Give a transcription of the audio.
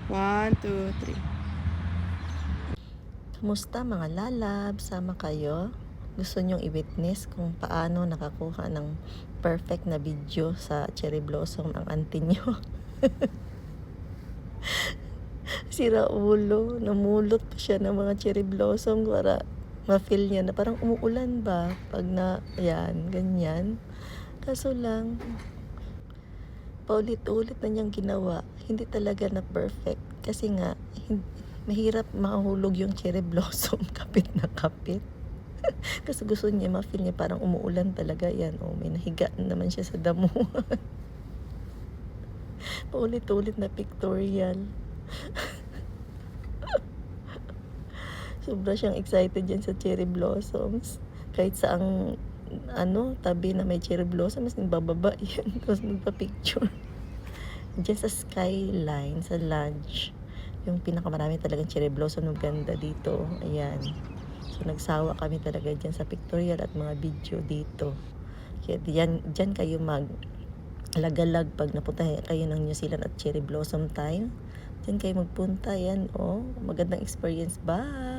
1, 2, 3. Kumusta mga lalab? Sama kayo? Gusto nyong i-witness kung paano nakakuha ng perfect na video sa cherry blossom ang auntie nyo? Sira ulo, namulot pa siya ng mga cherry blossom para ma-feel niya na parang umuulan ba pag na, yan, ganyan. Kaso lang, paulit-ulit na niyang ginawa, hindi talaga na perfect. Kasi nga, mahirap mahulog yung cherry blossom kapit na kapit. Kasi gusto niya, ma-feel niya parang umuulan talaga yan. O, may nahiga naman siya sa damuhan. Paulit-ulit na pictorial. Sobra siyang excited dyan sa cherry blossoms. Kahit sa tabi na may cherry blossom, mas bababa yan. Tapos magpa-picture. Diyan sa skyline, sa lodge, yung pinakamarami talagang cherry blossom ng ganda dito. Ayan. So, nagsawa kami talaga dyan sa pictorial at mga video dito. Kaya dyan kayo lagalag pag napunta kayo ng New Zealand at cherry blossom time. Diyan kayo magpunta. Yan, magandang experience. Bye!